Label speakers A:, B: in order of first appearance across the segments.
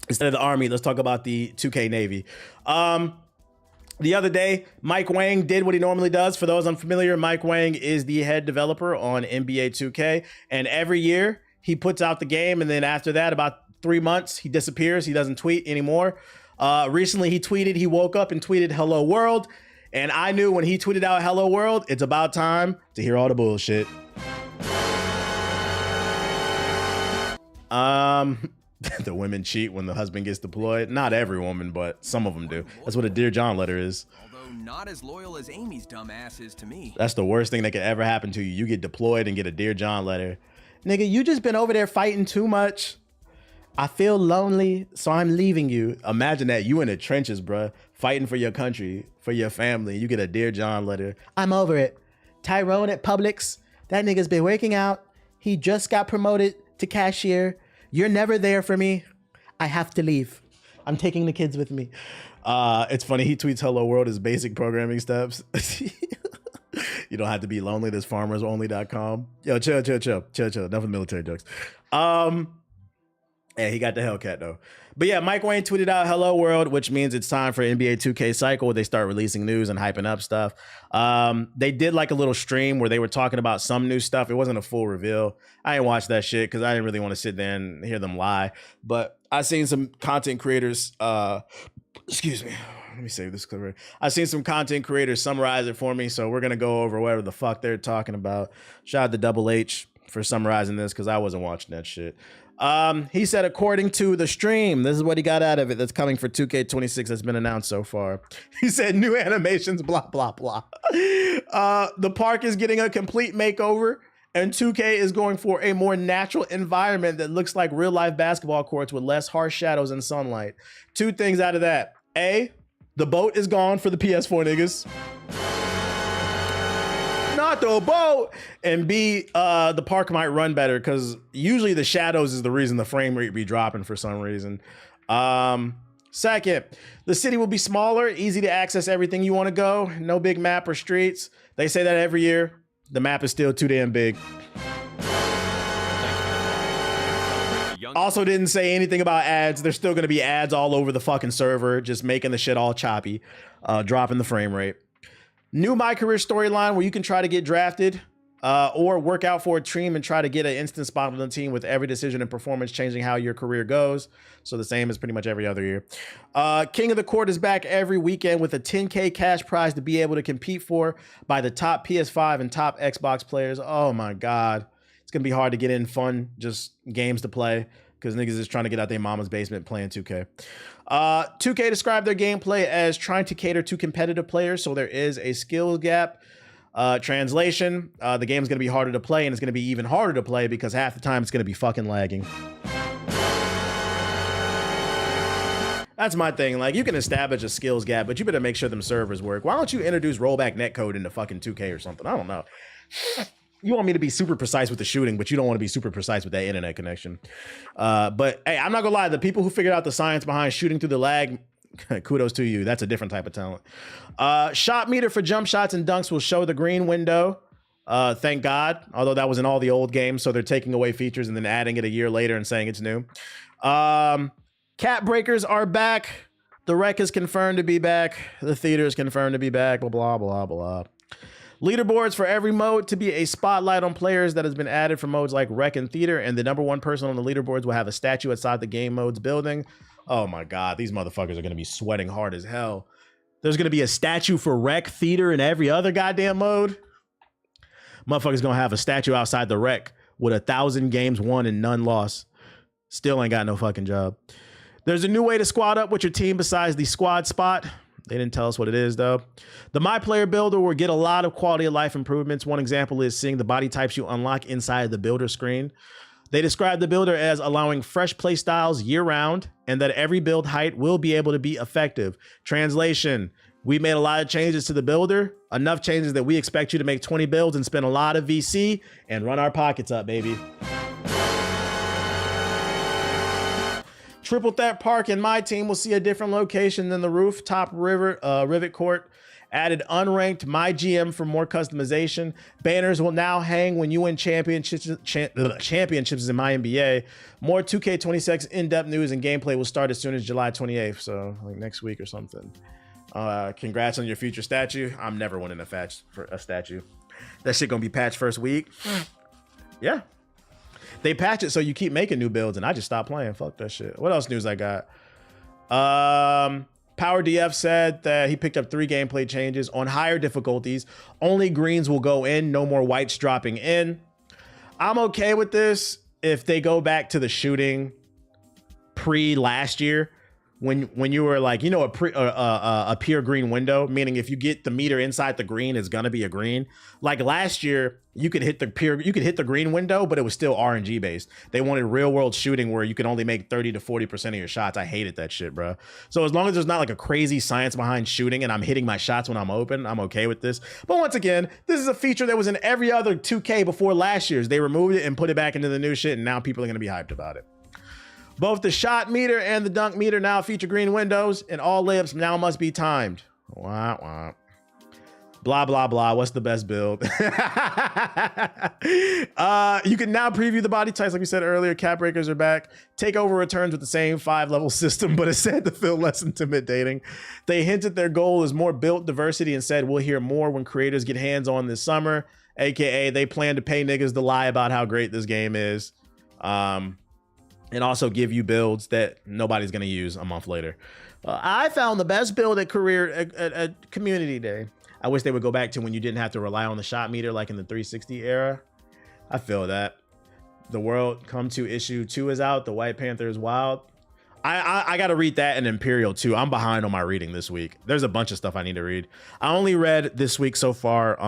A: Instead of the Army, let's talk about the 2K Navy. The other day, Mike Wang did what he normally does. For those unfamiliar, Mike Wang is the head developer on NBA 2K. And every year, he puts out the game. And then after that, about 3 months, he disappears. He doesn't tweet anymore. Recently, he tweeted, he woke up and tweeted, "Hello, world." And I knew when he tweeted out, "Hello, world," it's about time to hear all the bullshit. The women cheat when the husband gets deployed. Not every woman, but some of them do. That's what a Dear John letter is.
B: Although not as loyal as Amy's dumbass is to me.
A: That's the worst thing that could ever happen to you. You get deployed and get a Dear John letter. Nigga, you just been over there fighting too much. I feel lonely, so I'm leaving you. Imagine that. You in the trenches, bruh, fighting for your country, for your family. You get a Dear John letter. I'm over it. Tyrone at Publix. That nigga's been working out. He just got promoted to cashier. You're never there for me. I have to leave. I'm taking the kids with me. It's funny. He tweets, "Hello world" as basic programming steps. You don't have to be lonely. There's farmersonly.com. Yo, chill. Enough of military jokes. Yeah, he got the Hellcat though. But yeah, Mike Wang tweeted out "Hello world," which means it's time for NBA 2K cycle. They start releasing news and hyping up stuff. They did like a little stream where they were talking about some new stuff. It wasn't a full reveal. I didn't watch that shit because I didn't really want to sit there and hear them lie. But I seen some content creators, excuse me, let me save this clip. I seen some content creators summarize it for me. So we're going to go over whatever the fuck they're talking about. Shout out to Double H for summarizing this because I wasn't watching that shit. He said, according to the stream, this is what he got out of it that's coming for 2K26 that's been announced so far. He said new animations, blah, blah, blah. The park is getting a complete makeover and 2K is going for a more natural environment that looks like real life basketball courts with less harsh shadows and sunlight. Two things out of that. A, the boat is gone for the PS4 niggas. Not the boat. And B, the park might run better because usually the shadows is the reason the frame rate be dropping for some reason. Second, the city will be smaller, easy to access everything you want to go. No big map or streets. They say that every year. The map is still too damn big. Also didn't say anything about ads. There's still going to be ads all over the fucking server, just making the shit all choppy, dropping the frame rate. New My Career storyline where you can try to get drafted or work out for a team and try to get an instant spot on the team with every decision and performance changing how your career goes. So the same as pretty much every other year. King of the Court is back every weekend with a 10K cash prize to be able to compete for by the top PS5 and top Xbox players. Oh my God. It's going to be hard to get in fun, just games to play because niggas is trying to get out their mama's basement playing 2K. 2K described their gameplay as trying to cater to competitive players, so there is a skill gap. Translation, the game is going to be harder to play, and it's going to be even harder to play because half the time it's going to be fucking lagging. That's my thing. Like, you can establish a skills gap, but you better make sure them servers work. Why don't you introduce rollback netcode into fucking 2K or something? I don't know. You want me to be super precise with the shooting, but you don't want to be super precise with that internet connection. But hey, I'm not gonna lie. The people who figured out the science behind shooting through the lag, kudos to you. That's a different type of talent. Shot meter for jump shots and dunks will show the green window. Thank God. Although that was in all the old games, so they're taking away features and then adding it a year later and saying it's new. Cap breakers are back. The rec is confirmed to be back. The theater is confirmed to be back. Blah, blah, blah, blah. Leaderboards for every mode to be a spotlight on players that has been added for modes like rec and theater, and the #1 person on the leaderboards will have a statue outside the game mode's building. Oh my God, these motherfuckers are gonna be sweating hard as hell. There's gonna be a statue for rec, theater, and every other goddamn mode. Motherfuckers gonna have a statue outside the rec with 1,000 games won and none lost. Still ain't got no fucking job. There's a new way to squad up with your team besides the squad spot. They didn't tell us what it is, though. The My Player Builder will get a lot of quality of life improvements. One example is seeing the body types you unlock inside the builder screen. They describe the builder as allowing fresh play styles year-round and that every build height will be able to be effective. Translation, we made a lot of changes to the builder, enough changes that we expect you to make 20 builds and spend a lot of VC and run our pockets up, baby. Triple Threat Park and my team will see a different location than the rooftop rivet court Added unranked My GM for more customization. Banners will now hang when you win championships in My NBA. More 2K26 in-depth news and gameplay will start as soon as July 28th. So like next week or something. Congrats on your future statue. I'm never winning a statue. That shit gonna be patched first week. Yeah. They patch it so you keep making new builds, and I just stopped playing. Fuck that shit. What else news I got? Power DF said that he picked up 3 gameplay changes on higher difficulties. Only greens will go in, no more whites dropping in. I'm okay with this if they go back to the shooting pre last year. When you were like, you know, a pure green window, meaning if you get the meter inside the green, it's gonna be a green. Like last year, you could hit the green window, but it was still RNG based. They wanted real world shooting where you could only make 30 to 40% of your shots. I hated that shit, bro. So as long as there's not like a crazy science behind shooting and I'm hitting my shots when I'm open, I'm okay with this. But once again, this is a feature that was in every other 2K before last year's. They removed it and put it back into the new shit, and now people are gonna be hyped about it. Both the shot meter and the dunk meter now feature green windows, and all layups now must be timed. Wah, wah. Blah, blah, blah. What's the best build? You can now preview the body types like we said earlier. Cap breakers are back. Takeover returns with the same 5-level system, but it's said to feel less intimidating. They hinted their goal is more build diversity and said we'll hear more when creators get hands on this summer, aka they plan to pay niggas to lie about how great this game is. And also give you builds that nobody's going to use a month later. I found the best build at Community Day. I wish they would go back to when you didn't have to rely on the shot meter like in the 360 era. I feel that. The World Come To issue 2 is out. The White Panther is wild. I got to read that and Imperial too. I'm behind on my reading this week. There's a bunch of stuff I need to read. I only read this week so far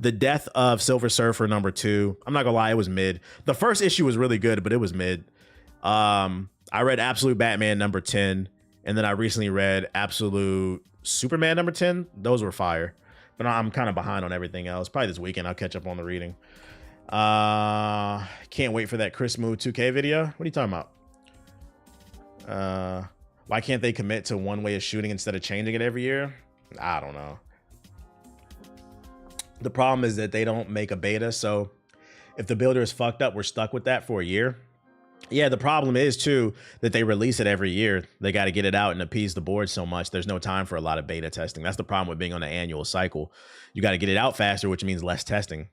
A: The Death of Silver Surfer #2. I'm not gonna lie, it was mid. The first issue was really good, but it was mid. I read Absolute Batman #10, and then I recently read Absolute Superman #10. Those were fire, but I'm kind of behind on everything else. Probably this weekend I'll catch up on the reading. Can't wait for that Chris Move 2K video. What are you talking about? Why can't they commit to one way of shooting instead of changing it every year? I don't know. The problem is that they don't make a beta, so if the builder is fucked up, we're stuck with that for a year. Yeah, the problem is too that they release it every year. They got to get it out and appease the board so much. There's no time for a lot of beta testing. That's the problem with being on an annual cycle. You got to get it out faster, which means less testing.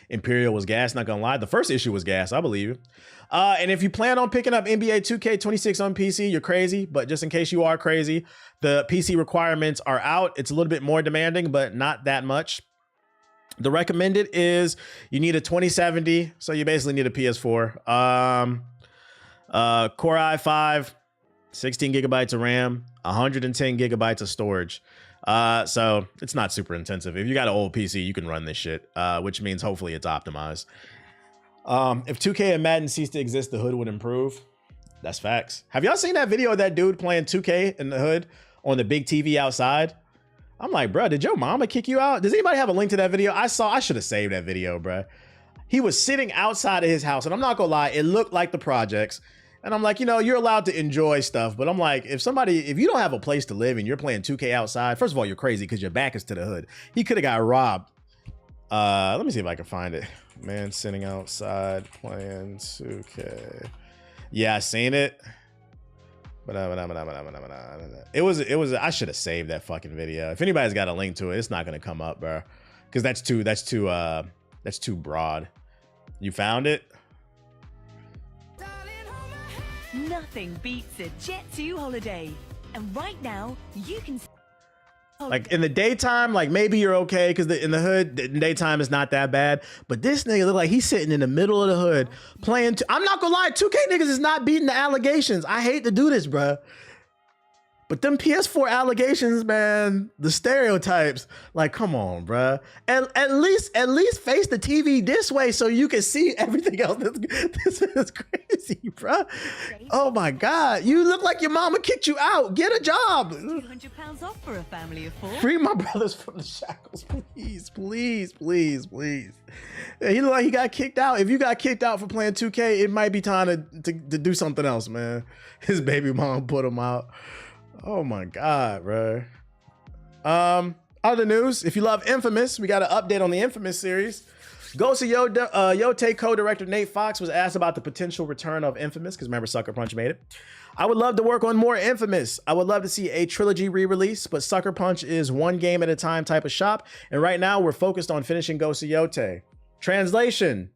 A: Imperial was gas, not gonna lie. The first issue was gas, I believe you. And if you plan on picking up NBA 2K26 on PC, you're crazy. But just in case you are crazy, the PC requirements are out. It's a little bit more demanding, but not that much. The recommended is you need a 2070, so you basically need a PS4. Core i5, 16 gigabytes of RAM, 110 gigabytes of storage. So it's not super intensive. If you got an old PC, you can run this shit, which means hopefully it's optimized. If 2K and Madden cease to exist, the hood would improve. That's facts. Have y'all seen that video of that dude playing 2K in the hood on the big TV outside? I'm like, bro, did your mama kick you out? Does anybody have a link to that video? I should have saved that video, bro. He was sitting outside of his house, and I'm not gonna lie, it looked like the projects. And I'm like, you know, you're allowed to enjoy stuff, but I'm like, if you don't have a place to live and you're playing 2K outside, first of all, you're crazy because your back is to the hood. He could have got robbed. Let me see if I can find it. Man sitting outside playing 2K. Yeah, I seen it. But it was I should have saved that fucking video. If anybody's got a link to it, it's not gonna come up, bro. Because that's too broad. You found it?
C: Nothing beats a Jet2 holiday. And right now, you can...
A: Like in the daytime, like maybe you're okay because in the hood, in daytime is not that bad. But this nigga look like he's sitting in the middle of the hood playing. I'm not gonna lie, 2K niggas is not beating the allegations. I hate to do this, bruh. But them PS4 allegations, man, the stereotypes, like, come on, bruh. At least face the TV this way so you can see everything else. This is crazy, bruh. Oh my God, you look like your mama kicked you out. Get a job.
C: £200 off for a family of 4.
A: Free my brothers from the shackles, please, please, please, please. He look like he got kicked out. If you got kicked out for playing 2K, it might be time to do something else, man. His baby mom put him out. Oh my God, bro. Other news, if you love Infamous, we got an update on the Infamous series. Ghost of Yotei co-director Nate Fox was asked about the potential return of Infamous, because remember Sucker Punch made it. I would love to work on more Infamous. I would love to see a trilogy re-release, but Sucker Punch is one game at a time type of shop, and right now we're focused on finishing Ghost of Yotei. Translation: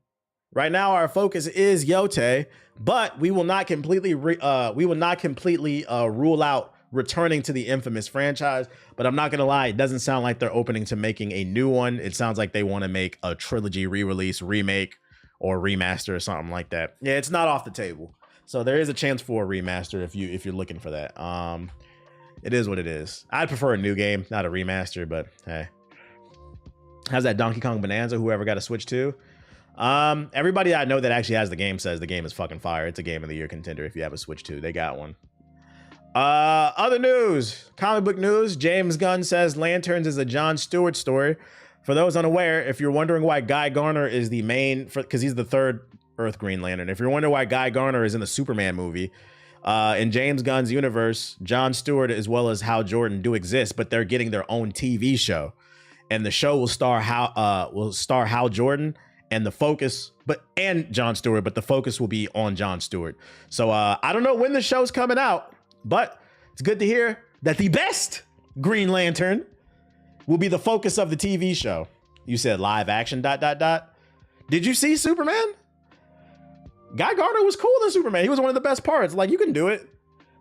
A: right now our focus is Yotei, but we will not completely rule out returning to the Infamous franchise. But I'm not gonna lie, it doesn't sound like they're opening to making a new one. It sounds like they want to make a trilogy re-release, remake, or remaster or something like that. Yeah, it's not off the table. So there is a chance for a remaster if you're looking for that. It is what it is. I'd prefer a new game, not a remaster, but hey. How's that Donkey Kong Bonanza? Whoever got a Switch 2? Everybody I know that actually has the game says the game is fucking fire. It's a Game of the Year contender if you have a Switch 2. They got one. Other news, comic book news. James Gunn says Lanterns is a Jon Stewart story. For those unaware, if you're wondering why Guy Garner is the main, because he's the third Earth Green Lantern. If you're wondering why Guy Garner is in the Superman movie, in James Gunn's universe, Jon Stewart as well as Hal Jordan do exist, but they're getting their own TV show, and the show will star Hal Jordan and the focus, and Jon Stewart, but the focus will be on Jon Stewart. So I don't know when the show's coming out, but it's good to hear that the best Green Lantern will be the focus of the TV show. You said live action ... Did you see Superman? Guy Gardner was cool in Superman. He was one of the best parts. Like, you can do it.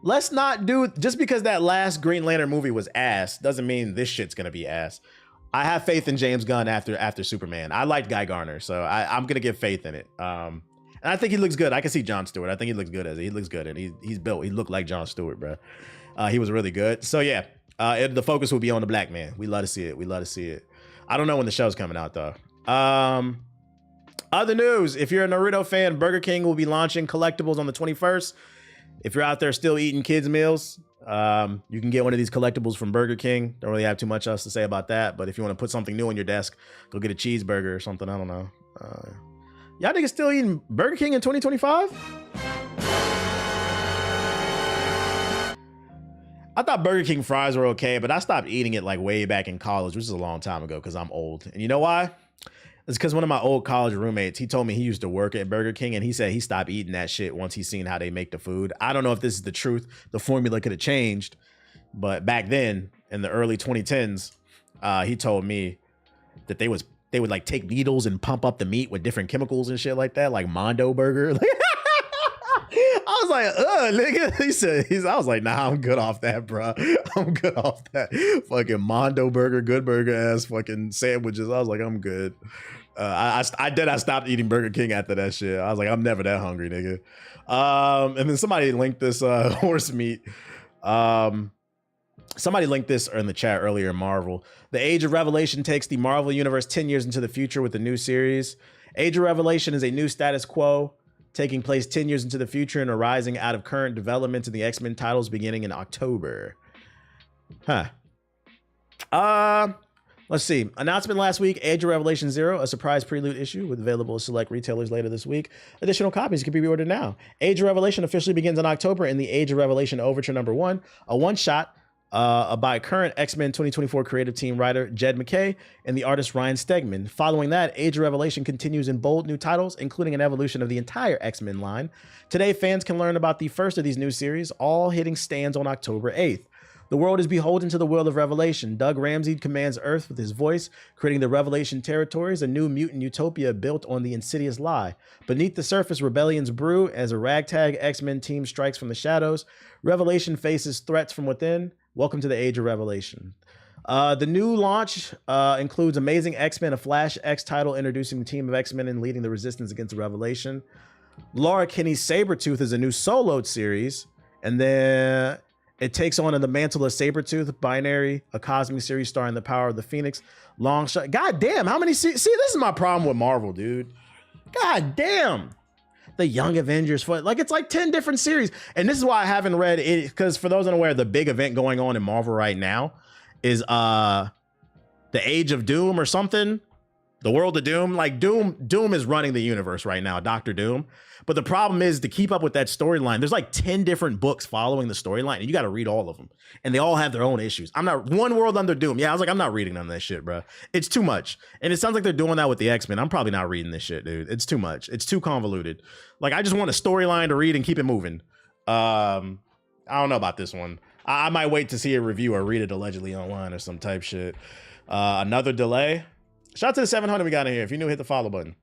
A: Let's not do, just because that last Green Lantern movie was ass doesn't mean this shit's gonna be ass. I have faith in James Gunn after Superman. I liked Guy Garner, so I'm gonna give faith in it. And I think he looks good. I can see Jon Stewart. I think he looks good as it. He looks good, and he's built. He looked like Jon Stewart, bro. He was really good. So yeah, the focus will be on the black man. We love to see it. We love to see it. I don't know when the show's coming out though. Other news, if you're a Naruto fan, Burger King will be launching collectibles on the 21st. If you're out there still eating kids' meals, you can get one of these collectibles from Burger King. Don't really have too much else to say about that, but if you want to put something new on your desk, go get a cheeseburger or something. I don't know. Y'all niggas still eating Burger King in 2025? I thought Burger King fries were okay, but I stopped eating it like way back in college, which is a long time ago because I'm old. And you know why? It's because one of my old college roommates, he told me he used to work at Burger King, and he said he stopped eating that shit once he seen how they make the food. I don't know if this is the truth. The formula could have changed, but back then in the early 2010s, he told me that they would like take needles and pump up the meat with different chemicals and shit like that, like Mondo Burger. I was like, nigga. I was like, nah, I'm good off that, bro. I'm good off that fucking Mondo Burger, Good Burger ass fucking sandwiches. I was like, I'm good. I stopped eating Burger King after that shit. I was like, I'm never that hungry, nigga. And then somebody linked this horse meat. Somebody linked this in the chat earlier. Marvel, the Age of Revelation takes the Marvel universe 10 years into the future with the new series. Age of Revelation is a new status quo taking place 10 years into the future and arising out of current developments in the X-Men titles beginning in October. Let's see. Announcement last week, Age of Revelation 0, a surprise prelude issue with available at select retailers later this week. Additional copies can be reordered now. Age of Revelation officially begins in October in the Age of Revelation Overture #1, a one-shot by current X-Men 2024 creative team writer Jed MacKay and the artist Ryan Stegman. Following that, Age of Revelation continues in bold new titles, including an evolution of the entire X-Men line. Today, fans can learn about the first of these new series, all hitting stands on October 8th. The world is beholden to the will of Revelation. Doug Ramsey commands Earth with his voice, creating the Revelation territories, a new mutant utopia built on the insidious lie. Beneath the surface, rebellions brew as a ragtag X-Men team strikes from the shadows. Revelation faces threats from within. Welcome to the Age of Revelation. The new launch includes Amazing X-Men, a Flash X title introducing the team of X-Men and leading the resistance against the Revelation. Laura Kinney's Sabretooth is a new soloed series. And then it takes on in the mantle of Sabretooth, Binary, a cosmic series starring the power of the Phoenix. Long shot. God damn, how many see, this is my problem with Marvel, dude. God damn. The Young Avengers, it's like 10 different series. And this is why I haven't read it, because for those unaware, the big event going on in Marvel right now is the Age of Doom or something. The world of Doom, like Doom is running the universe right now, Doctor Doom. But the problem is to keep up with that storyline. There's like 10 different books following the storyline, and you got to read all of them. And they all have their own issues. I'm not one world under Doom. Yeah, I was like, I'm not reading none of that shit, bro. It's too much. And it sounds like they're doing that with the X-Men. I'm probably not reading this shit, dude. It's too much. It's too convoluted. Like, I just want a storyline to read and keep it moving. I don't know about this one. I might wait to see a review or read it allegedly online or some type shit. Another delay. Shout out to the 700 we got in here. If you're new, hit the follow button.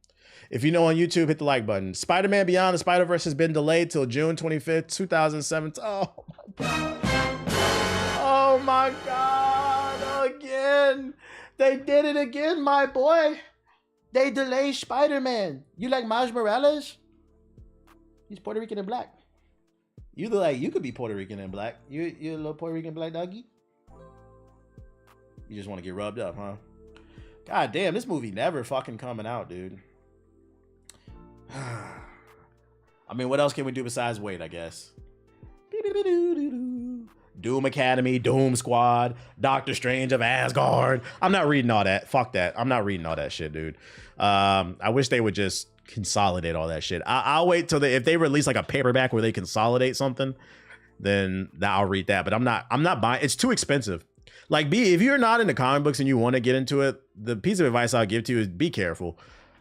A: If you know on YouTube, hit the like button. Spider-Man Beyond the Spider-Verse has been delayed till June 25th, 2017. Oh my God. Oh my God. Again. They did it again, my boy. They delayed Spider-Man. You like Miles Morales? He's Puerto Rican and black. You look like you could be Puerto Rican and black. You a little Puerto Rican black doggy? You just want to get rubbed up, huh? God damn, this movie never fucking coming out, dude. I mean, what else can we do besides wait, I guess? Doom Academy, Doom Squad, Doctor Strange of Asgard. I'm not reading all that. Fuck that. I'm not reading all that shit, dude. I wish they would just consolidate all that shit. I'll wait till if they release like a paperback where they consolidate something, then I'll read that. But I'm not buying. It's too expensive. Like, if you're not into comic books and you want to get into it, the piece of advice I'll give to you is be careful.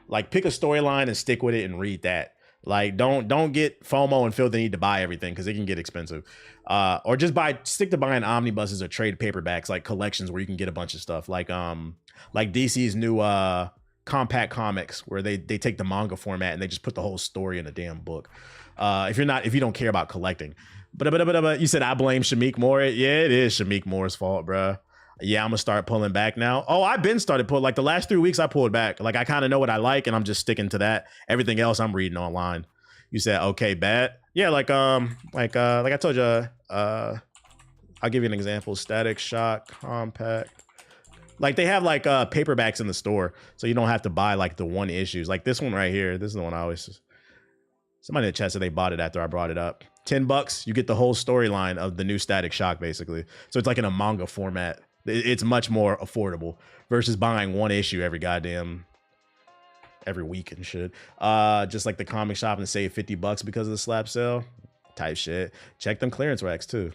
A: Like, pick a storyline and stick with it and read that. Like, don't get FOMO and feel the need to buy everything because it can get expensive. Or just stick to buying omnibuses or trade paperbacks, like collections where you can get a bunch of stuff. Like DC's new compact comics where they take the manga format and they just put the whole story in a damn book. If you don't care about collecting. But you said I blame Shamik Moore. Yeah, it is Shamik Moore's fault, bro. Yeah, I'm gonna start pulling back now. Oh, I've been started pulling. Like the last 3 weeks, I pulled back. Like I kind of know what I like, and I'm just sticking to that. Everything else, I'm reading online. You said okay, bad. Yeah, like I told you. I'll give you an example. Static Shock Compact. Like they have like paperbacks in the store, so you don't have to buy like the one issues. Like this one right here. This is the one I always. Somebody in the chat said they bought it after I brought it up. $10, you get the whole storyline of the new Static Shock, basically. So it's like in a manga format. It's much more affordable versus buying one issue every week and shit. Just like the comic shop and save $50 because of the slap sale type shit. Check them clearance racks too.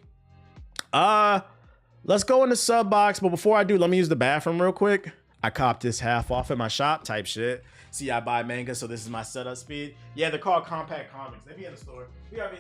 A: Let's go in the sub box, but before I do, let me use the bathroom real quick. I copped this half off at my shop type shit. See, I buy manga, so this is my setup speed. Yeah, they're called compact comics. They be in the store. BRB.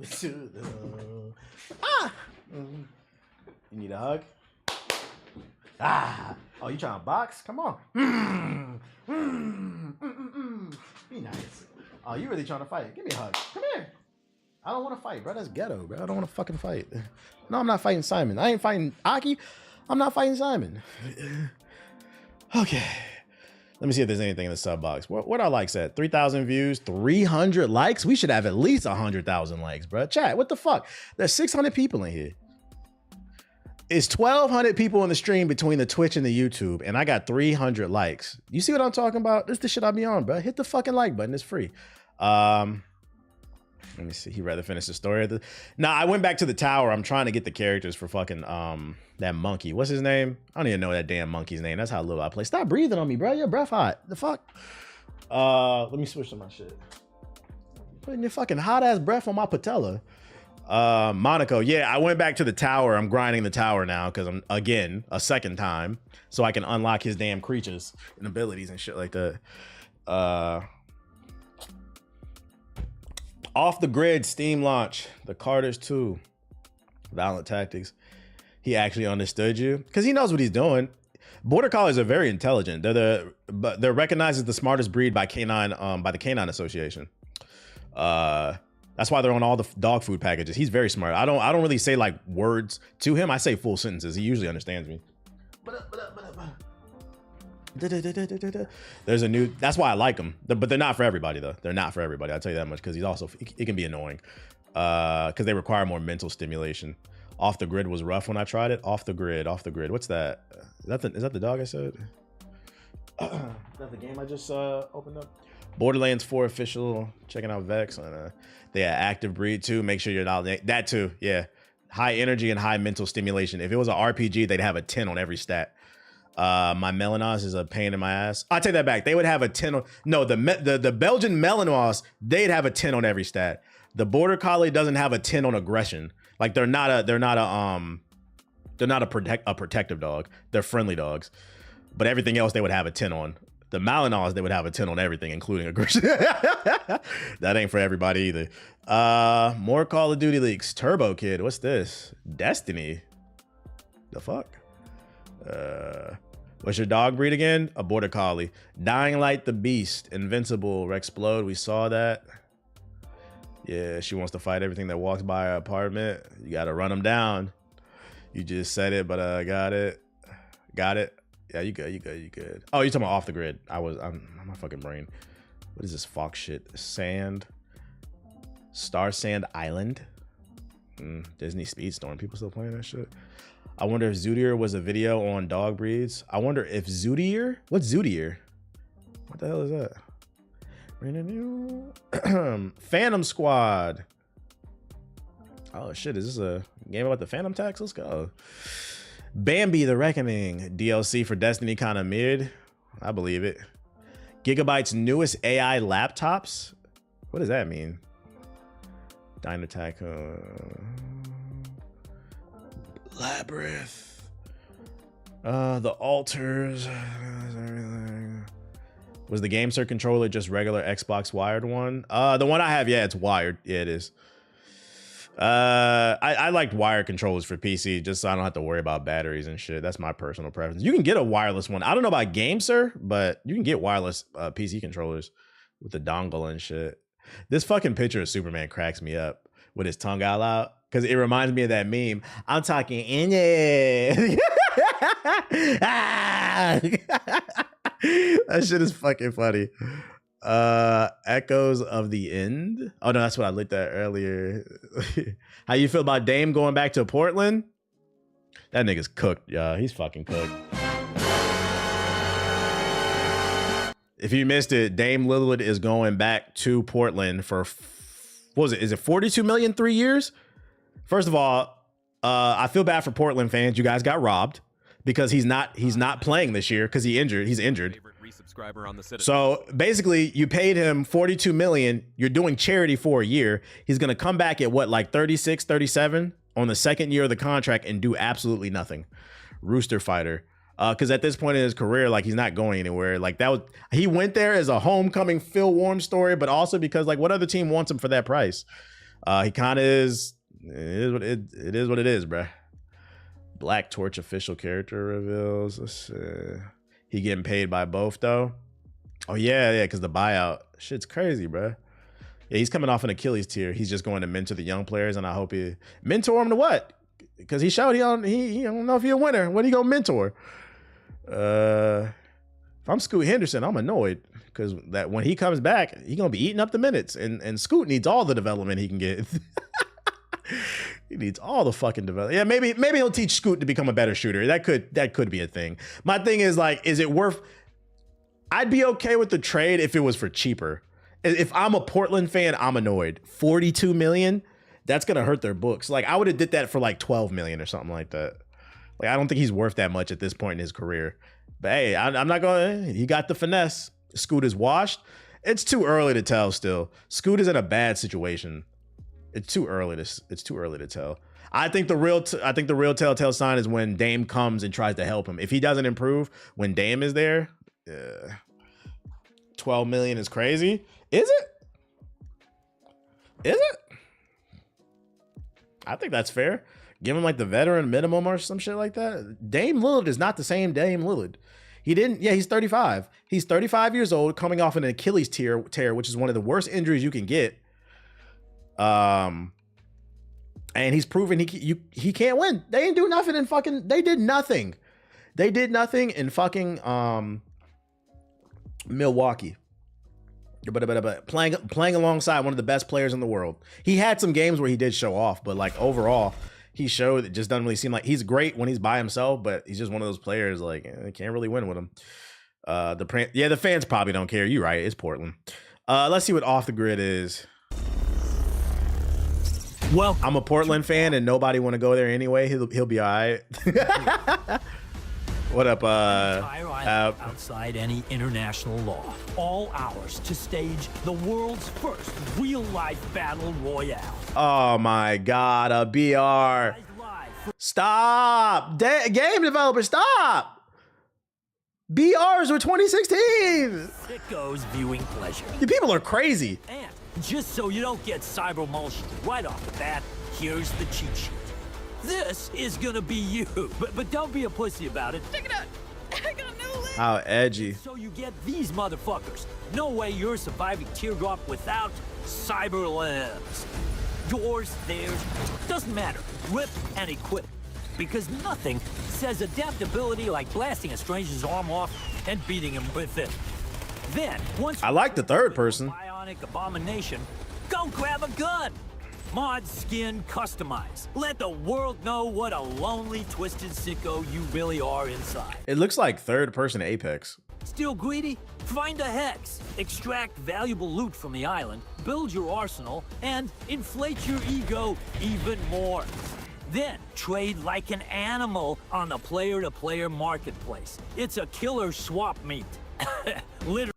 A: You need a hug? Oh, you trying to box? Come on. Be nice. Oh, you really trying to fight? Give me a hug. Come here. I don't want to fight, bro. That's ghetto, bro. I don't want to fucking fight. No, I'm not fighting Simon. I ain't fighting Aki. I'm not fighting Simon. Okay. Let me see if there's anything in the sub box. What our likes at? 3,000 views, 300 likes. We should have at least 100,000 likes, bro. Chat, what the fuck? There's 600 people in here. It's 1,200 people in the stream between the Twitch and the YouTube, and I got 300 likes. You see what I'm talking about? This is the shit I be on, bro. Hit the fucking like button. It's free. Let me see. He'd rather finish the story. Nah, I went back to the tower. I'm trying to get the characters for fucking that monkey. What's his name? I don't even know that damn monkey's name. That's how little I play. Stop breathing on me, bro. Your breath hot. The fuck? Let me switch to my shit. Putting your fucking hot ass breath on my patella. Monaco. Yeah, I went back to the tower. I'm grinding the tower now because I'm again a second time so I can unlock his damn creatures and abilities and shit like that. Off the grid Steam launch, the Carters 2, Violent Tactics. He actually understood you because he knows what he's doing. Border Collies are very intelligent. They're recognized as the smartest breed by by the Canine Association. That's why they're on all the dog food packages. He's very smart. I don't really say like words to him. I say full sentences. He usually understands me. There's a new, that's why I like them, but they're not for everybody though. They're not for everybody. I'll tell you that much because he's also, it can be annoying because they require more mental stimulation. Off the grid was rough when I tried it. Off the grid. What's that? Is that the dog I said? Is that the game I just opened up? Borderlands 4 official. Checking out Vex. They are active breed too. Make sure you're not that too. Yeah, high energy and high mental stimulation. If it was an RPG, they'd have a 10 on every stat. My Malinois is a pain in my ass. I take that back. They would have a 10 on, no, the Belgian Malinois, they'd have a 10 on every stat. The Border Collie doesn't have a 10 on aggression. Like they're not a protective dog. They're friendly dogs. But everything else they would have a 10 on. The Malinois, they would have a 10 on everything, including aggression. That ain't for everybody either. More Call of Duty leaks. Turbo Kid, what's this? Destiny. The fuck? What's your dog breed again? A Border Collie. Dying Light the Beast. Invincible. Rexplode. We saw that. Yeah, she wants to fight everything that walks by her apartment. You gotta run them down. You just said it, but got it. Yeah, you good. Oh, you're talking about Off the Grid. I'm my fucking brain. What is this fox shit? Star Sand Island. Disney Speedstorm. People still playing that shit. I wonder if Zoodier was a video on dog breeds. I wonder if Zoodier? What's Zoodier? What the hell is that? Phantom Squad. Oh shit, is this a game about the Phantom Tax? Let's go. Bambi the Reckoning. DLC for Destiny kind of mid. I believe it. Gigabyte's newest AI laptops. What does that mean? Dynattack. Labyrinth. The altars. Was the GameSir controller just regular Xbox wired one? The one I have, yeah, it's wired. Yeah, it is. I liked wired controllers for PC just so I don't have to worry about batteries and shit. That's my personal preference. You can get a wireless one. I don't know about GameSir, but you can get wireless PC controllers with the dongle and shit. This fucking picture of Superman cracks me up with his tongue out loud because it reminds me of that meme. I'm talking in yeah. That shit is fucking funny. Echoes of the End. Oh no, that's what I looked at earlier. How you feel about Dame going back to Portland? That nigga's cooked, yeah. He's fucking cooked. If you missed it, Dame Lillard is going back to Portland for what was it? Is it 42 million 3 years? First of all, I feel bad for Portland fans. You guys got robbed because he's not playing this year because he's injured. So basically you paid him 42 million. You're doing charity for a year. He's going to come back at what, like 36, 37 on the second year of the contract and do absolutely nothing. Rooster Fighter. Because at this point in his career, like he's not going anywhere. Like he went there as a homecoming Phil Warm story, but also because like what other team wants him for that price? He kind of is. It is what it is, bruh. Black Torch official character reveals. Let's see. He getting paid by both though. Oh yeah, because the buyout shit's crazy, bruh. Yeah, he's coming off an Achilles tear. He's just going to mentor the young players, and I hope he mentor him to what? Because he showed he don't know if he's a winner. What he gonna mentor? If I'm Scoot Henderson, I'm annoyed because that when he comes back, he's gonna be eating up the minutes, and Scoot needs all the development he can get. He needs all the fucking development. Yeah, maybe he'll teach Scoot to become a better shooter. That could be a thing. My thing is like, is it worth? I'd be okay with the trade if it was for cheaper. If I'm a Portland fan, I'm annoyed. 42 million, that's gonna hurt their books. Like I would have did that for like 12 million or something like that. Like I don't think he's worth that much at this point in his career. But hey, I'm not going. He got the finesse. Scoot is washed. It's too early to tell. Still, Scoot is in a bad situation. It's too early to tell. I think the real telltale sign is when Dame comes and tries to help him. If he doesn't improve when Dame is there, 12 million is crazy. Is it? Is it? I think that's fair. Give him like the veteran minimum or some shit like that. Dame Lillard is not the same Dame Lillard. He's 35. He's 35 years old, coming off an Achilles tear, which is one of the worst injuries you can get. And he's proven he can't win. They didn't do nothing in fucking. They did nothing. They did nothing in fucking Milwaukee. But playing alongside one of the best players in the world. He had some games where he did show off, but like overall, he showed it just doesn't really seem like he's great when he's by himself, but he's just one of those players like can't really win with him. The fans probably don't care. You're right. It's Portland. Let's see what off the grid is. Well, I'm a Portland fan and nobody want to go there anyway. He'll be all right. What up,
D: outside any international law. All ours to stage the world's first real-life battle royale.
A: Oh my God, a BR. Stop. Game developer, stop. BRs were 2016.
D: Sickos viewing pleasure.
A: You people are crazy.
D: And just so you don't get cyber emulsion right off the bat, here's the cheat sheet. This is gonna be you, but don't be a pussy about it.
E: Check it out. I got no leg.
A: How edgy.
D: So you get these motherfuckers. No way you're surviving Teardrop without cyber limbs. Yours, theirs, doesn't matter. Rip and equip. Because nothing says adaptability like blasting a stranger's arm off and beating him with it. Then, once
A: I like the third person.
D: Bionic abomination, go grab a gun. Mod, skin, customize. Let the world know what a lonely, twisted sicko you really are inside.
A: It looks like third person Apex.
D: Still greedy? Find a hex. Extract valuable loot from the island, build your arsenal, and inflate your ego even more. Then trade like an animal on the player-to-player marketplace. It's a killer swap meet. Literally.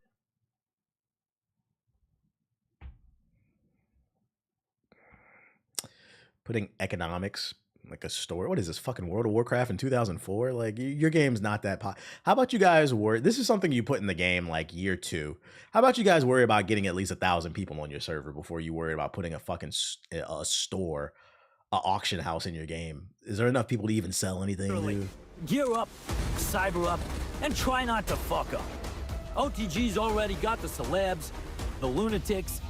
A: Putting economics, like a store. What is this, fucking World of Warcraft in 2004? Like, your game's not that How about you guys worry? This is something you put in the game like year 2. How about you guys worry about getting at least 1,000 people on your server before you worry about putting a fucking a store, a auction house in your game? Is there enough people to even sell anything? Dude?
D: Gear up, cyber up, and try not to fuck up. OTG's already got the celebs, the lunatics,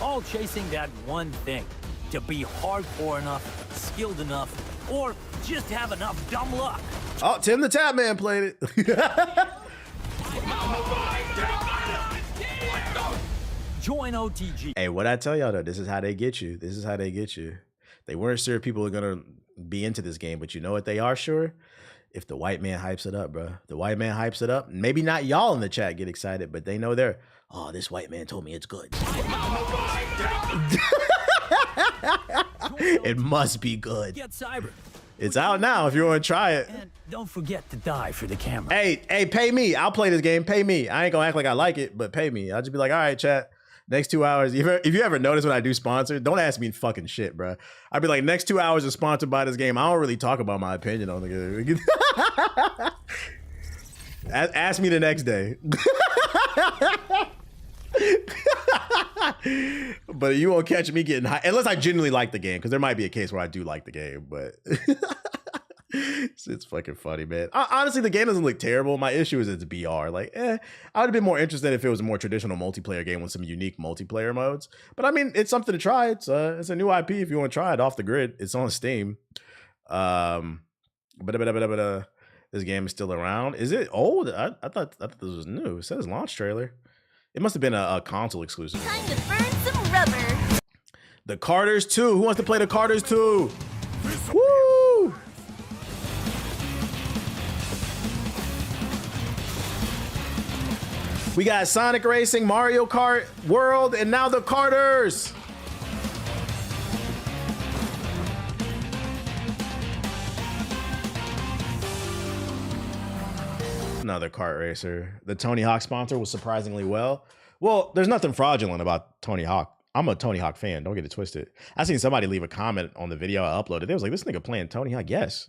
D: all chasing that one thing. To be hardcore enough, skilled enough, or just have enough dumb luck.
A: Oh, Tim the Tap Man played it.
D: Join OTG.
A: Hey, what I tell y'all though, this is how they get you. This is how they get you. They weren't sure people were gonna be into this game, but you know what they are sure? If the white man hypes it up, bro. The white man hypes it up. Maybe not y'all in the chat get excited, but they know oh, this white man told me it's good. It must be good.
D: Get cyber.
A: It's out now if you want to try it.
D: And don't forget to die for the camera.
A: Hey, pay me. I'll play this game. Pay me. I ain't gonna act like I like it, but pay me. I'll just be like, all right, chat. Next 2 hours. If you ever notice when I do sponsor, don't ask me fucking shit, bro. I'd be like, next 2 hours is sponsored by this game. I don't really talk about my opinion on the game. Ask me the next day. But you won't catch me getting high unless I genuinely like the game, because there might be a case where I do like the game, but It's fucking funny, man. Honestly, the game doesn't look terrible. My issue is it's BR. Like, I would have been more interested if it was a more traditional multiplayer game with some unique multiplayer modes. But I mean, it's something to try. It's a new IP if you want to try it off the grid. It's on Steam. This game is still around. Is it old? I thought this was new. It says launch trailer. It must have been a console exclusive.
E: Time to burn some rubber.
A: The Carters 2. Who wants to play the Carters 2? Woo! We got Sonic Racing, Mario Kart World, and now the Carters. Another kart racer. The Tony Hawk sponsor was surprisingly well. Well, there's nothing fraudulent about Tony Hawk. I'm a Tony Hawk fan. Don't get it twisted. I seen somebody leave a comment on the video I uploaded. They was like, this nigga playing Tony Hawk. Yes,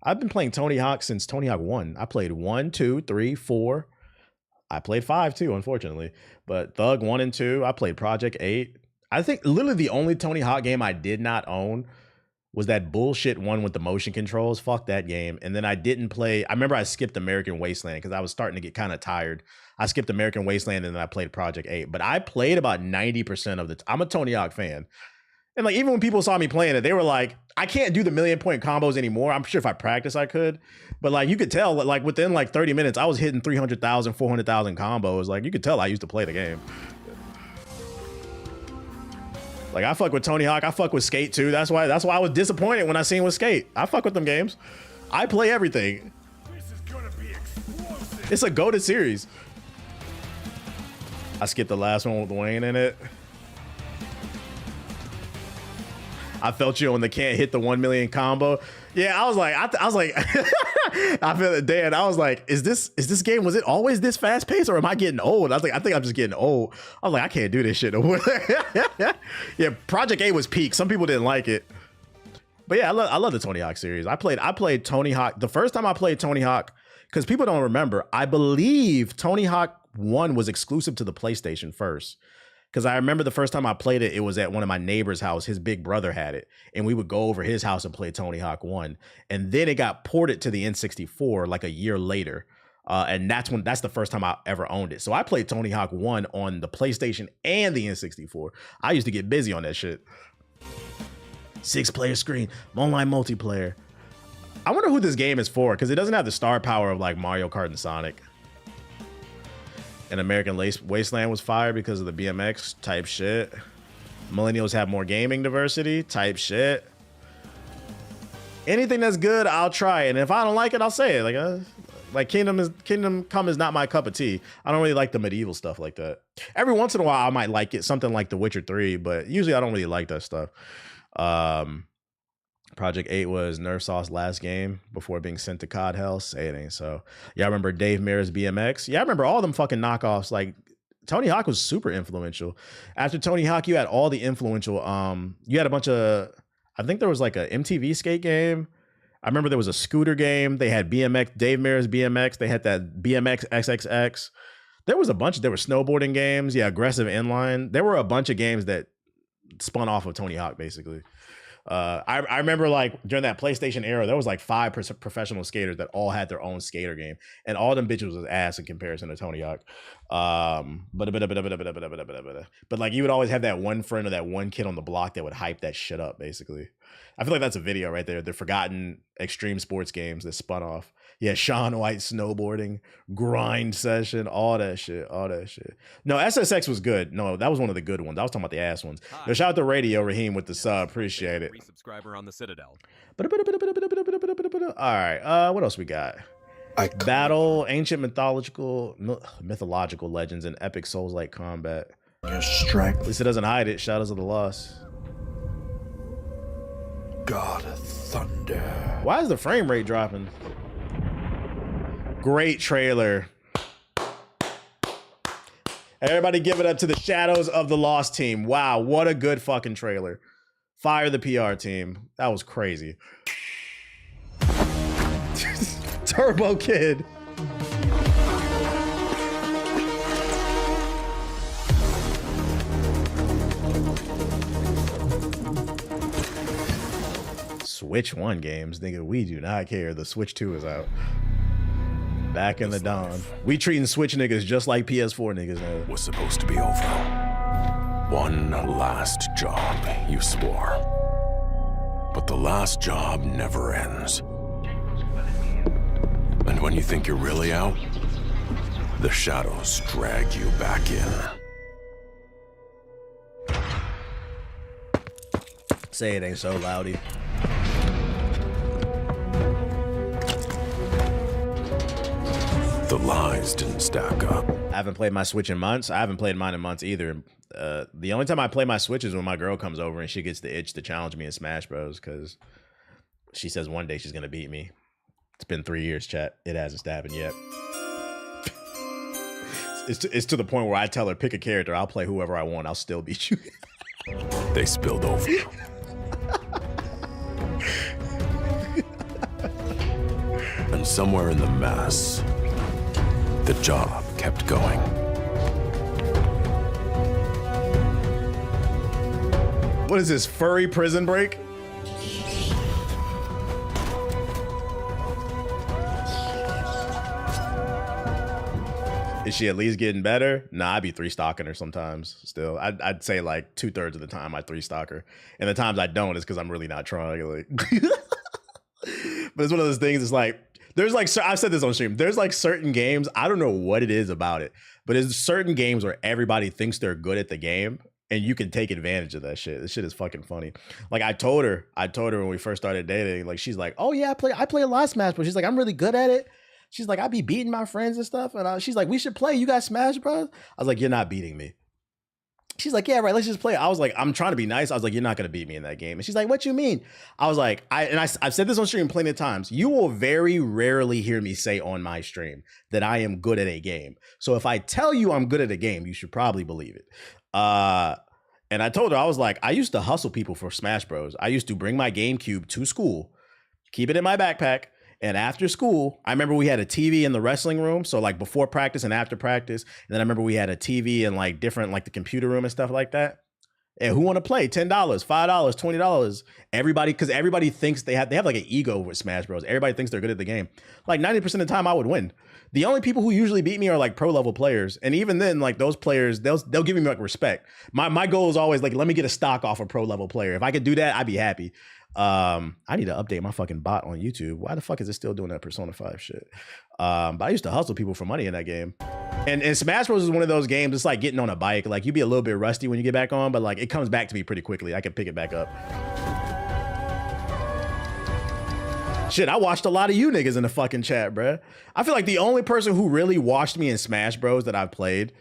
A: I've been playing Tony Hawk since Tony Hawk 1. I played 1, 2, 3, 4. I played 5 too, unfortunately. But Thug 1 and 2. I played Project 8. I think literally the only Tony Hawk game I did not own was that bullshit one with the motion controls. Fuck that game. And then I didn't play. I remember I skipped American Wasteland because I was starting to get kind of tired. I skipped American Wasteland and then I played Project 8. But I played about 90% of the I'm a Tony Hawk fan. And like even when people saw me playing it, they were like, I can't do the 1,000,000-point combos anymore. I'm sure if I practice, I could. But like you could tell, like within like 30 minutes, I was hitting 300,000, 400,000 combos. Like you could tell I used to play the game. Like I fuck with Tony Hawk, I fuck with Skate too. That's why I was disappointed when I seen with Skate. I fuck with them games. I play everything.
F: This is gonna be explosive.
A: It's a goated series. I skipped the last one with Wayne in it. I felt you on the can't hit the 1 million combo. Yeah, I was like, I was like, I feel it, Dan. I was like, is this game? Was it always this fast paced, or am I getting old? I was like, I think I'm just getting old. I was like, I can't do this shit no more. Yeah, Project 8 was peak. Some people didn't like it, but yeah, I love the Tony Hawk series. I played Tony Hawk the first time I played Tony Hawk because people don't remember. I believe Tony Hawk 1 was exclusive to the PlayStation first. Because I remember the first time I played it, it was at one of my neighbor's house. His big brother had it. And we would go over his house and play Tony Hawk 1. And then it got ported to the N64 like a year later. And that's the first time I ever owned it. So I played Tony Hawk 1 on the PlayStation and the N64. I used to get busy on that shit. 6-player screen, online multiplayer. I wonder who this game is for, because it doesn't have the star power of like Mario Kart and Sonic. And American Wasteland was fire because of the BMX type shit. Millennials have more gaming diversity type shit. Anything that's good, I'll try it. And if I don't like it, I'll say it. Like Kingdom Come is not my cup of tea. I don't really like the medieval stuff like that. Every once in a while, I might like it. Something like The Witcher 3, but usually I don't really like that stuff. Project 8 was Nerf Sauce's last game before being sent to COD Hell. Say it ain't so. Yeah, I remember Dave Mirra's BMX. Yeah, I remember all them fucking knockoffs. Like Tony Hawk was super influential. After Tony Hawk, you had all the influential. You had a bunch of. I think there was like a MTV skate game. I remember there was a scooter game. They had BMX, Dave Mirra's BMX. They had that BMX XXX. There was a bunch. There were snowboarding games. Yeah, aggressive inline. There were a bunch of games that spun off of Tony Hawk, basically. I remember like during that PlayStation era, there was like 5 professional skaters that all had their own skater game, and all them bitches was ass in comparison to Tony Hawk. But like you would always have that one friend or that one kid on the block that would hype that shit up. Basically, I feel like that's a video right there. The forgotten extreme sports games that spun off. Yeah, Shaun White snowboarding, grind session, all that shit. No, SSX was good. No, that was one of the good ones. I was talking about the ass ones. Yo, shout out to Radio Raheem with the sub. Appreciate it.
G: Subscriber on the Citadel.
A: All right, what else we got? Battle, ancient mythological legends, and epic Souls-like combat. At least it doesn't hide it. Shadows of the Lost.
F: God of Thunder.
A: Why is the frame rate dropping? Great trailer. Everybody give it up to the Shadows of the Lost team. Wow, what a good fucking trailer. Fire the PR team. That was crazy. Turbo Kid. Switch 1 games, nigga, we do not care. The Switch 2 is out. Back in the dawn. We treating Switch niggas just like PS4 niggas now.
F: Was supposed to be over. One last job, you swore. But the last job never ends. And when you think you're really out, the shadows drag you back in.
A: Say it ain't so, Loudy.
F: The lies didn't stack up.
A: I haven't played my Switch in months. I haven't played mine in months either. The only time I play my Switch is when my girl comes over and she gets the itch to challenge me in Smash Bros. Because she says one day she's gonna beat me. It's been 3 years, chat. It hasn't happened yet. It's to the point where I tell her, pick a character. I'll play whoever I want. I'll still beat you.
F: They spilled over. And somewhere in the mess, the job kept going.
A: What is this, furry prison break? Is she at least getting better? Nah, I'd be 3-stocking her sometimes still. I'd say like 2/3 of the time I 3-stock her. And the times I don't is because I'm really not trying. Like, but it's one of those things, it's like, there's like, I've said this on stream, there's like certain games, I don't know what it is about it, but there's certain games where everybody thinks they're good at the game and you can take advantage of that shit. This shit is fucking funny. Like I told her when we first started dating, like she's like, oh yeah, I play a lot of Smash, but she's like, I'm really good at it. She's like, I be beating my friends and stuff. And she's like, we should play. You got Smash Bros? I was like, you're not beating me. She's like, yeah, right, let's just play. I was like, I'm trying to be nice. I was like, you're not going to beat me in that game. And she's like, what you mean? I was like, I've said this on stream plenty of times. You will very rarely hear me say on my stream that I am good at a game. So if I tell you I'm good at a game, you should probably believe it. And I told her, I was like, I used to hustle people for Smash Bros. I used to bring my GameCube to school, keep it in my backpack. And after school, I remember we had a TV in the wrestling room. So like before practice and after practice. And then I remember we had a TV in like different, like the computer room and stuff like that. And who want to play? $10, $5, $20. Everybody, because everybody thinks they have like an ego with Smash Bros. Everybody thinks they're good at the game. Like 90% of the time I would win. The only people who usually beat me are like pro level players. And even then, like those players, they'll give me like respect. My goal is always like, let me get a stock off a pro level player. If I could do that, I'd be happy. I need to update my fucking bot on YouTube. Why the fuck is it still doing that Persona 5 shit? But I used to hustle people for money in that game. And Smash Bros is one of those games, it's like getting on a bike. Like you be a little bit rusty when you get back on, but like it comes back to me pretty quickly. I can pick it back up. Shit, I watched a lot of you niggas in the fucking chat, bruh. I feel like the only person who really watched me in Smash Bros that I've played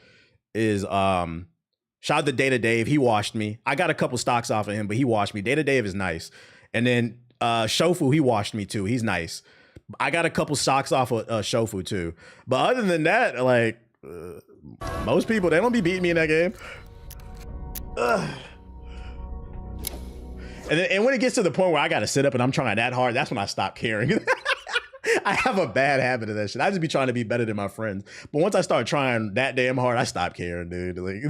A: is shout out to Data Dave. He watched me. I got a couple stocks off of him, but he watched me. Data Dave is nice. And then Shofu, he watched me too. He's nice. I got a couple stocks off of Shofu too. But other than that, like most people, they don't be beating me in that game. And when it gets to the point where I got to sit up and I'm trying that hard, that's when I stop caring. I have a bad habit of that shit. I just be trying to be better than my friends. But once I start trying that damn hard, I stop caring, dude. Like,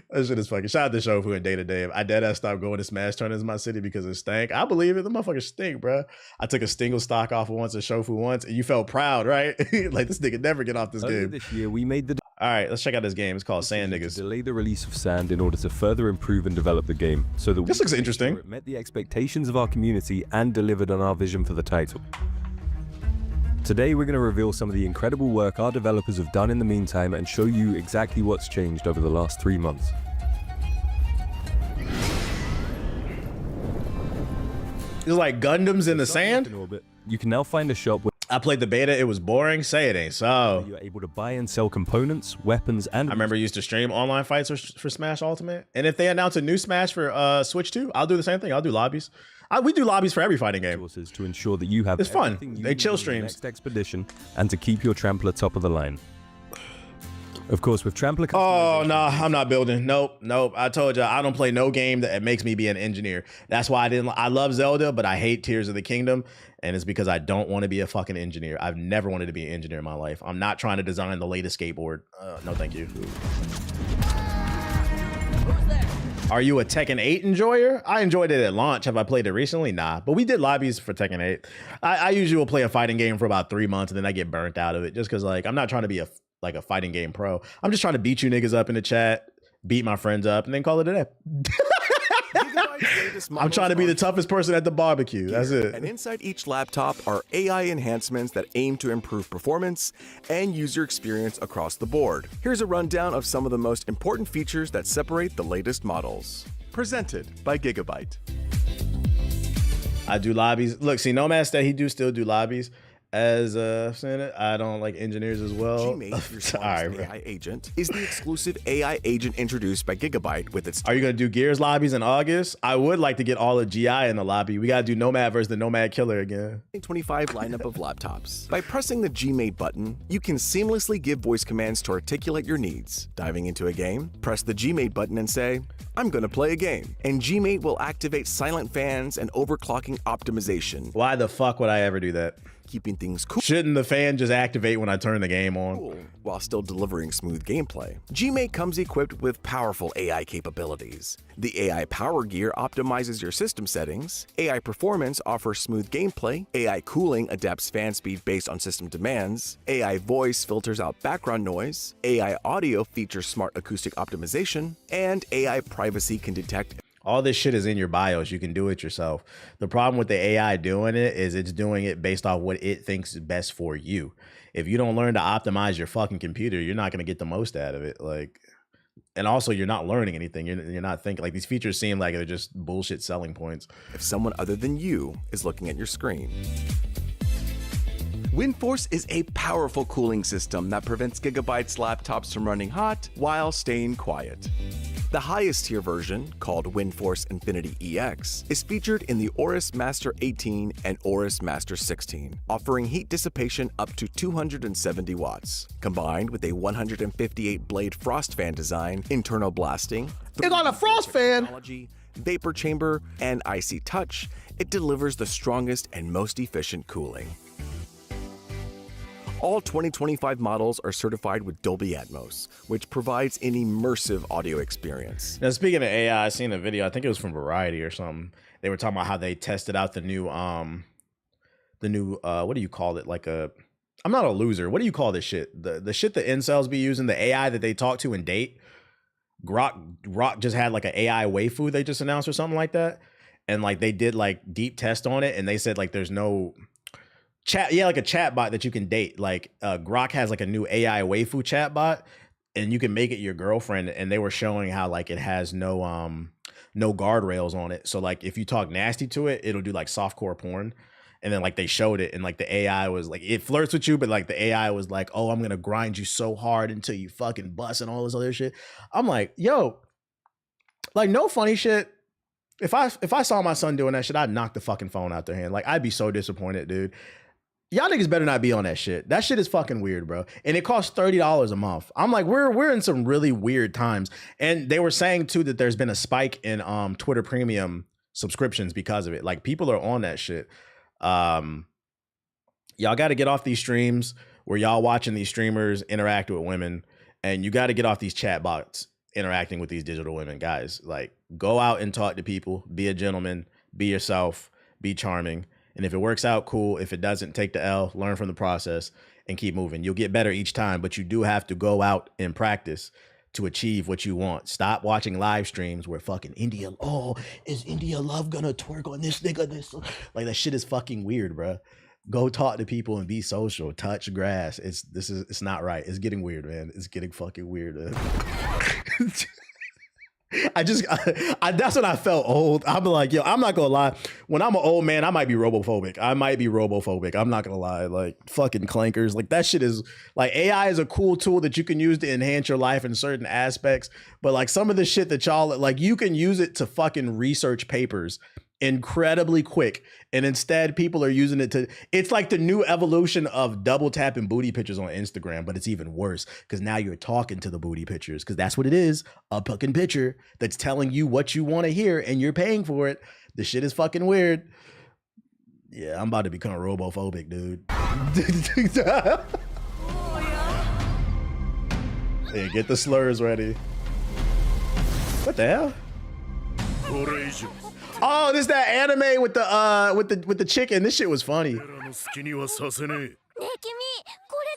A: that shit is fucking. Shout out to Shofu and Data Dave. I deadass stopped going to Smash tournaments in my city because it stank. I believe it. The motherfuckers stink, bro. I took a single stock off once at Shofu once, and you felt proud, right? Like this nigga never get off this game.
G: This year we made the
A: all right, let's check out this game. It's called Sand Niggas.
G: delay the release of Sand in order to further improve and develop the game, so that
A: this looks interesting.
G: It met the expectations of our community and delivered on our vision for the title. Today we're going to reveal some of the incredible work our developers have done in the meantime and show you exactly what's changed over the last 3 months.
A: It's like Gundams in the sand.
G: In orbit, you can now find a shop where
A: I played the beta. It was boring. Say it ain't so.
G: you're able to buy and sell components, weapons, and
A: I remember I used to stream online fights for Smash Ultimate. And if they announce a new Smash for Switch 2, I'll do the same thing. I'll do lobbies. We do lobbies for every fighting game.
G: resources to ensure that you have
A: It's fun.
G: everything you
A: They
G: need
A: chill
G: for the
A: streams.
G: next expedition and to keep your Trampler top of the line. Of course, with Trampler
A: Oh, no, I'm not building. Nope. I told you, I don't play no game that makes me be an engineer. That's why I love Zelda, but I hate Tears of the Kingdom. And it's because I don't want to be a fucking engineer. I've never wanted to be an engineer in my life. I'm not trying to design the latest skateboard. No, thank you. Are you a Tekken 8 enjoyer? I enjoyed it at launch. Have I played it recently? Nah, but we did lobbies for Tekken 8. I usually will play a fighting game for about 3 months and then I get burnt out of it just because like I'm not trying to be a fighting game pro. I'm just trying to beat you niggas up in the chat, beat my friends up, and then call it a day. I'm trying to be the toughest person at the barbecue. That's it.
H: And inside each laptop are AI enhancements that aim to improve performance and user experience across the board. Here's a rundown of some of the most important features that separate the latest models. Presented by Gigabyte.
A: I do lobbies. Look, see, Nomad said he still do lobbies. As Senate, I don't like engineers as well.
H: Gmate, your smallest AI agent, is the exclusive AI agent introduced by Gigabyte with its...
A: Are you going to do Gears lobbies in August? I would like to get all of GI in the lobby. We got to do Nomad versus the Nomad Killer again.
H: 2025 lineup of laptops. By pressing the Gmate button, you can seamlessly give voice commands to articulate your needs. Diving into a game, press the Gmate button and say, I'm going to play a game. And Gmate will activate silent fans and overclocking optimization.
A: Why the fuck would I ever do that?
H: Keeping things cool.
A: Shouldn't the fan just activate when I turn the game on?
H: While still delivering smooth gameplay. Gmate comes equipped with powerful AI capabilities. The AI Power Gear optimizes your system settings. AI Performance offers smooth gameplay. AI Cooling adapts fan speed based on system demands. AI Voice filters out background noise. AI Audio features smart acoustic optimization. And AI Privacy can detect...
A: All this shit is in your BIOS. You can do it yourself. The problem with the AI doing it is it's doing it based off what it thinks is best for you. If you don't learn to optimize your fucking computer, you're not going to get the most out of it. Like, and also you're not learning anything. You're not thinking. Like, these features seem like they're just bullshit selling points.
H: If someone other than you is looking at your screen. WindForce is a powerful cooling system that prevents Gigabyte's laptops from running hot while staying quiet. The highest tier version, called WindForce Infinity EX, is featured in the Aorus Master 18 and Aorus Master 16, offering heat dissipation up to 270 watts. Combined with a 158-blade frost fan design, internal blasting,
A: it's on a frost fan,
H: vapor chamber, and icy touch, it delivers the strongest and most efficient cooling. All 2025 models are certified with Dolby Atmos, which provides an immersive audio experience.
A: Now, speaking of AI, I seen a video, I think it was from Variety or something. They were talking about how they tested out the new what do you call it? Like I'm not a loser. What do you call this shit? The shit the incels be using, the AI that they talk to and date. Grok just had like an AI waifu they just announced or something like that. And like they did like deep test on it and they said like there's no chat, like a chat bot that you can date. Like Grok has like a new AI waifu chat bot and you can make it your girlfriend, and they were showing how like it has no guardrails on it. So like if you talk nasty to it, it'll do like softcore porn. And then like they showed it and like the AI was like, it flirts with you, but like the AI was like, oh, I'm gonna grind you so hard until you fucking bust and all this other shit. I'm like, yo, like no funny shit. If I saw my son doing that shit, I'd knock the fucking phone out their hand. Like I'd be so disappointed, dude. Y'all niggas better not be on that shit. That shit is fucking weird, bro. And it costs $30 a month. I'm like, we're in some really weird times. And they were saying too that there's been a spike in Twitter Premium subscriptions because of it. Like people are on that shit. Y'all got to get off these streams where y'all watching these streamers interact with women, and you got to get off these chat bots interacting with these digital women, guys. Like go out and talk to people, be a gentleman, be yourself, be charming. And if it works out, cool. If it doesn't, take the L, learn from the process, and keep moving. You'll get better each time, but you do have to go out and practice to achieve what you want. Stop watching live streams where fucking India, oh, is India Love gonna twerk on this nigga? This like that shit is fucking weird, bro. Go talk to people and be social. Touch grass. It's not right. It's getting weird, man. It's getting fucking weird. That's when I felt old. I'm like, yo, I'm not gonna lie. When I'm an old man, I might be robophobic. I'm not gonna lie. Like fucking clankers. Like that shit is like, AI is a cool tool that you can use to enhance your life in certain aspects. But like some of the shit that y'all, like you can use it to fucking research papers incredibly quick, and instead people are using it to, it's like the new evolution of double tapping booty pictures on Instagram, but it's even worse because now you're talking to the booty pictures, because that's what it is, a fucking picture that's telling you what you want to hear and you're paying for it. The shit is fucking weird. Yeah, I'm about to become robophobic, dude. Yeah, get the slurs ready. What the hell? Oh, this that anime with the chicken. This shit was funny.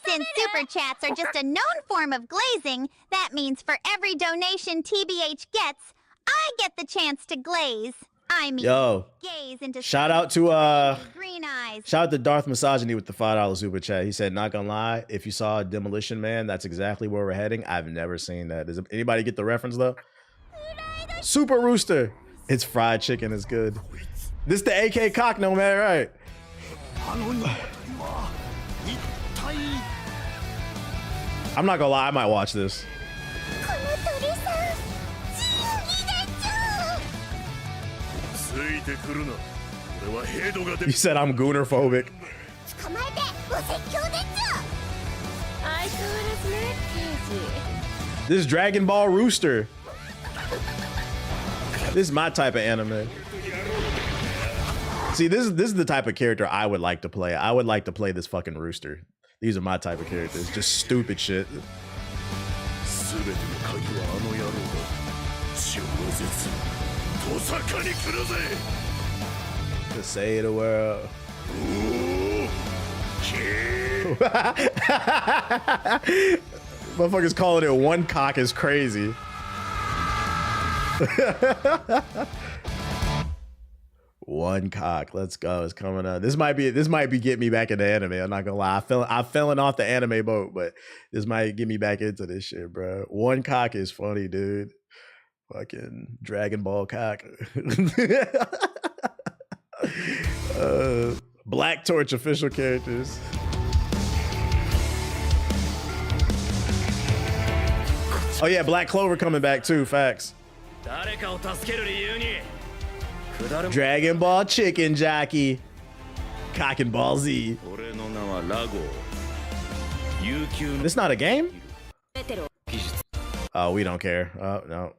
E: Since super chats are just a known form of glazing, that means for every donation TBH gets, I get the chance to glaze. I mean,
A: Yo,
E: gaze into
A: shout out to
E: green eyes.
A: shout out to Darth Misogyny with the $5 super chat. He said, "Not gonna lie, if you saw Demolition Man, that's exactly where we're heading." I've never seen that. Does anybody get the reference though? Super Rooster. It's fried chicken. It's good. This the AK cock, no man, right? I'm not gonna lie, I might watch this. You said I'm goonerphobic. This Dragon Ball Rooster. This is my type of anime. See, this is the type of character I would like to play. I would like to play this fucking rooster. These are my type of characters. Just stupid shit. To save the world. Motherfuckers calling it one cock is crazy. One cock. Let's go. It's coming up. This might be getting me back into anime. I'm not gonna lie. I'm falling off the anime boat, but this might get me back into this shit, bro. One cock is funny, dude. Fucking Dragon Ball cock. Black Torch official characters. Oh yeah, Black Clover coming back too. Facts. Dragon Ball Chicken Jockey. Cock and Ball Z. This not a game? Oh, we don't care. Oh, no.